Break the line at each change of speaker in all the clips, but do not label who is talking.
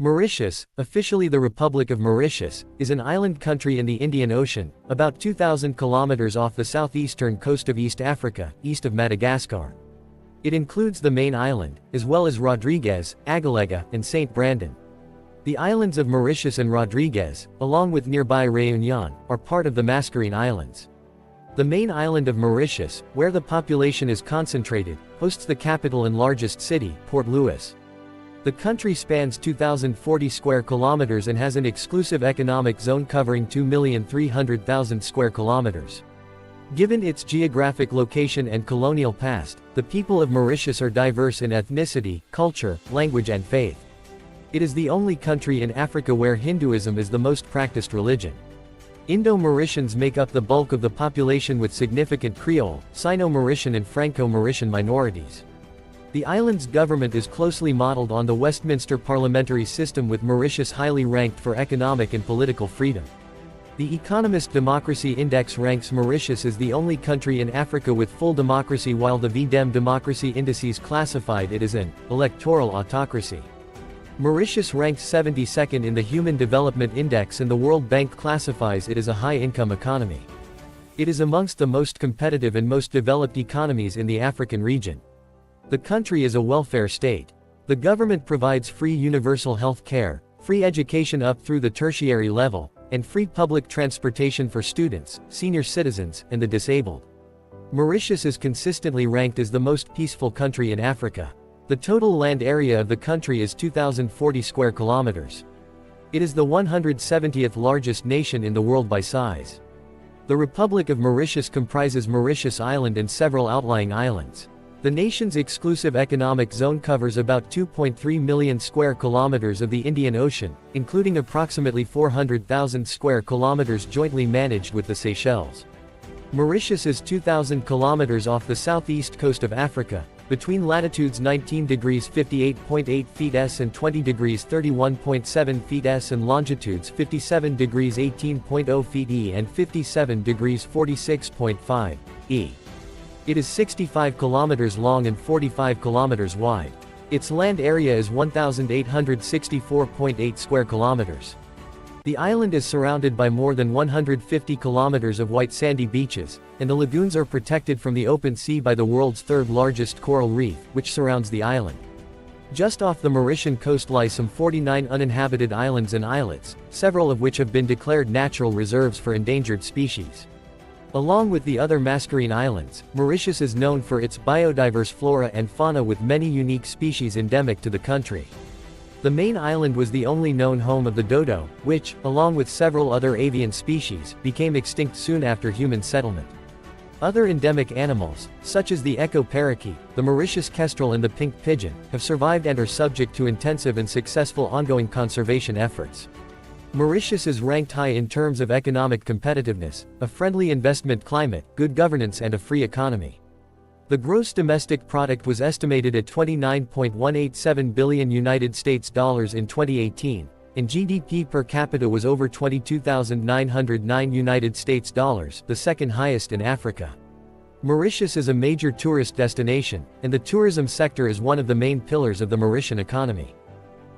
Mauritius, officially the Republic of Mauritius, is an island country in the Indian Ocean, about 2,000 kilometers off the southeastern coast of East Africa, east of Madagascar. It includes the main island, as well as Rodrigues, Agaléga, and Saint Brandon. The islands of Mauritius and Rodrigues, along with nearby Réunion, are part of the Mascarene Islands. The main island of Mauritius, where the population is concentrated, hosts the capital and largest city, Port Louis. The country spans 2,040 square kilometers and has an exclusive economic zone covering 2,300,000 square kilometers. Given its geographic location and colonial past, the people of Mauritius are diverse in ethnicity, culture, language and faith. It is the only country in Africa where Hinduism is the most practiced religion. Indo-Mauritians make up the bulk of the population with significant Creole, Sino-Mauritian and Franco-Mauritian minorities. The island's government is closely modeled on the Westminster parliamentary system, with Mauritius highly ranked for economic and political freedom. The Economist Democracy Index ranks Mauritius as the only country in Africa with full democracy, while the VDEM Democracy Indices classified it as an electoral autocracy. Mauritius ranks 72nd in the Human Development Index, and the World Bank classifies it as a high-income economy. It is amongst the most competitive and most developed economies in the African region. The country is a welfare state. The government provides free universal health care, free education up through the tertiary level, and free public transportation for students, senior citizens, and the disabled. Mauritius is consistently ranked as the most peaceful country in Africa. The total land area of the country is 2,040 square kilometers. It is the 170th largest nation in the world by size. The Republic of Mauritius comprises Mauritius Island and several outlying islands. The nation's exclusive economic zone covers about 2.3 million square kilometers of the Indian Ocean, including approximately 400,000 square kilometers jointly managed with the Seychelles. Mauritius is 2,000 kilometers off the southeast coast of Africa, between latitudes 19 degrees 58.8 feet S and 20 degrees 31.7 feet S, and longitudes 57 degrees 18.0 feet E and 57 degrees 46.5 E. It is 65 kilometers long and 45 kilometers wide. Its land area is 1,864.8 square kilometers. The island is surrounded by more than 150 kilometers of white sandy beaches, and the lagoons are protected from the open sea by the world's third largest coral reef, which surrounds the island. Just off the Mauritian coast lie some 49 uninhabited islands and islets, several of which have been declared natural reserves for endangered species. Along with the other Mascarene Islands, Mauritius is known for its biodiverse flora and fauna, with many unique species endemic to the country. The main island was the only known home of the dodo, which, along with several other avian species, became extinct soon after human settlement. Other endemic animals, such as the echo parakeet, the Mauritius kestrel and the pink pigeon, have survived and are subject to intensive and successful ongoing conservation efforts. Mauritius is ranked high in terms of economic competitiveness, a friendly investment climate, good governance and a free economy. The gross domestic product was estimated at $29.187 billion United States dollars in 2018, and GDP per capita was over $22,909 United States dollars, the second highest in Africa. Mauritius is a major tourist destination, and the tourism sector is one of the main pillars of the Mauritian economy.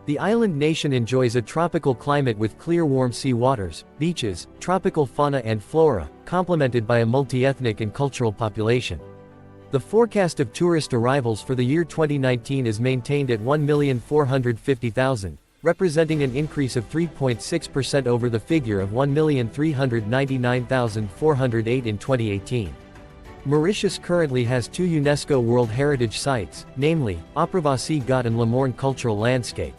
The island nation enjoys a tropical climate with clear warm sea waters, beaches, tropical fauna and flora, complemented by a multi-ethnic and cultural population. The forecast of tourist arrivals for the year 2019 is maintained at 1,450,000, representing an increase of 3.6% over the figure of 1,399,408 in 2018. Mauritius currently has two UNESCO World Heritage Sites, namely, Aprevasi Ghat and Le Morne Cultural Landscape.